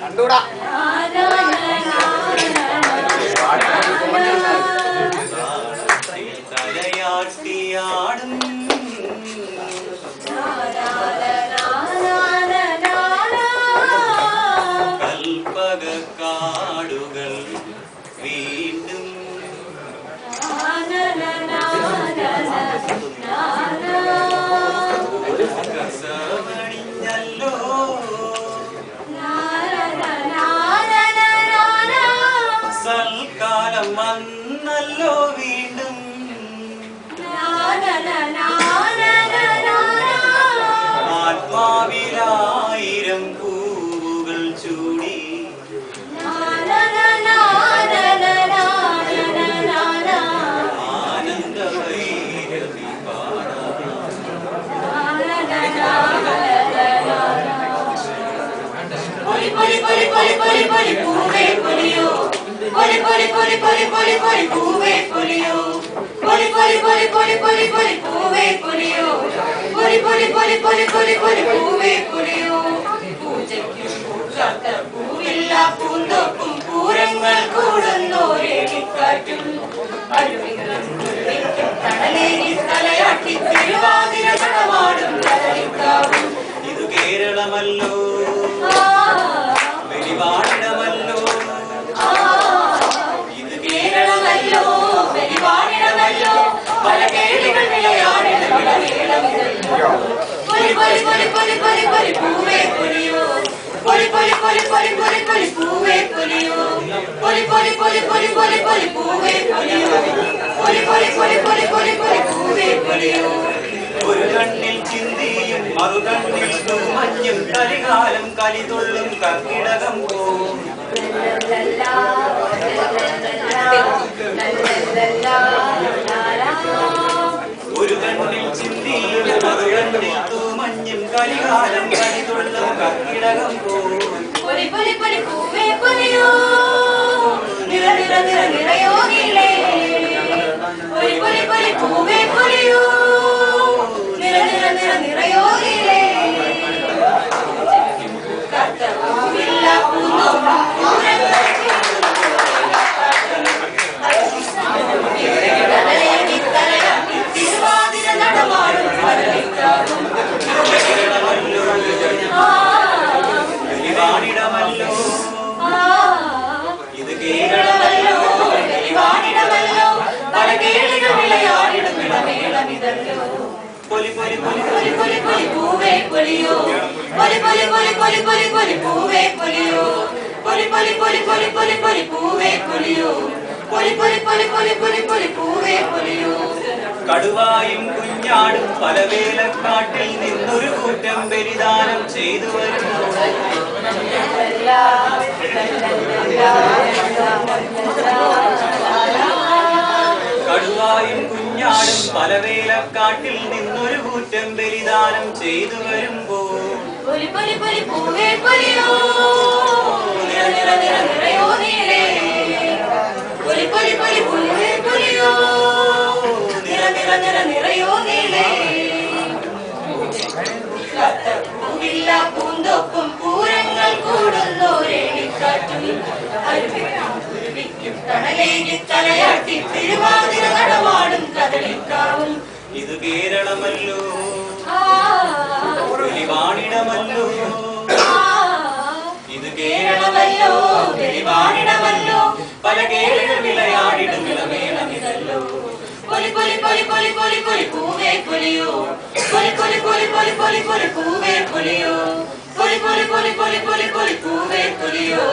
കണ്ടൂടാ തലയാട്ടിയാടും കൽപ്പകക്കാടുകൾ വീണ്ടും കസവണിഞ്ഞല്ലോ സൽക്കാലം വന്നല്ലോ വീണ്ടും ആത്മാവിലായിരം പൂവുകൾ ചൂടി ആനന്ദഭൈരവി പൂന്തോപ്പും പൂരങ്ങൾ കൂടുന്നോരേക്കാറ്റും തണലേരി തലയാട്ടി തിരുവാതിര നടമാടും കലരിക്കാവും ഇത് കേരളമല്ലോ വെളിവാണിടമല്ലോ ഇത് കേരളമല്ലോ വെളിവാണിടമല്ലോ പല കേളികൾ വിളയാടിട വിളവേളമിതല്ലോ പൂവേ പൊലിയോ പൂവേ പൊലിയോ പൂവേ പൊലിയോ ഒരു കണ്ണിൽ ചിന്തിയും മറുകണ്ണിൽ മഞ്ഞും കരികാലം കലിതുള്ളും കർക്കിടകം പോവും ഒരു കണ്ണിൽ ചിന്തിയും മറുകണ്ണിൽ മഞ്ഞും കരികാലം കലിതുള്ളും കർക്കിടകം പോവും പൂവേ പൊലിയോ നിറ നിറ നിറ നിറയോകിലേ പൂവേ പൊലിയോ നിറ നിറ നിറ നിറയോകിലേ കർത്തവൂവില്ല പൂന്തോപ്പും തിരുവാതിര നടമാടും വെളിവാണിടമല്ലോ ഇത് കേരളമല്ലോ വെളിവാണിടമല്ലോ പല കേളികൾ വിളയാടിടും വിളമേളമിതല്ലോ പൊലി പൊലി പൊലി പൂവേ പൊലിയോ പൂവേ പൊലിയോ പൂവേ പൊലിയോ പൂവേ പൊലിയോ കടുവായും കുഞ്ഞാടും പല വേലക്കാട്ടിൽ നിന്നൊരു കൂട്ടം ബലിദാനം ചെയ്തു വരുന്നു കടുവായും കുഞ്ഞാടും പല വേലക്കാട്ടിൽ നിന്നൊരു കൂട്ടം ബലിദാനം ചെയ്തു വരുമ്പോൾ പൂവേ പൊലിയോ നിറ നിറ നിറ നിറയോ നീളേ പൂവേ പൊലിയോ നിറ നിറ നിറ നിറയോ നീളേ പൂവില്ല പൂന്തോപ്പും പൂരങ്ങൾ കൂടുന്നോരേണിക്കാറ്റും തണലേരി തലയാട്ടി തിരുവാതിര നടമാടും കദളിക്കാവും ഇത് കേരളമല്ലോ വെളിവാണിടമല്ലോ ഇത് കേരളമല്ലോ വെളിവാണിടമല്ലോ പല കേളികൾ വിളയാടിടും വിളമേളമിതല്ലോ പൂവേ പൊലിയോ പൂവേ പൊലിയോ പൂവേ പൊലിയോ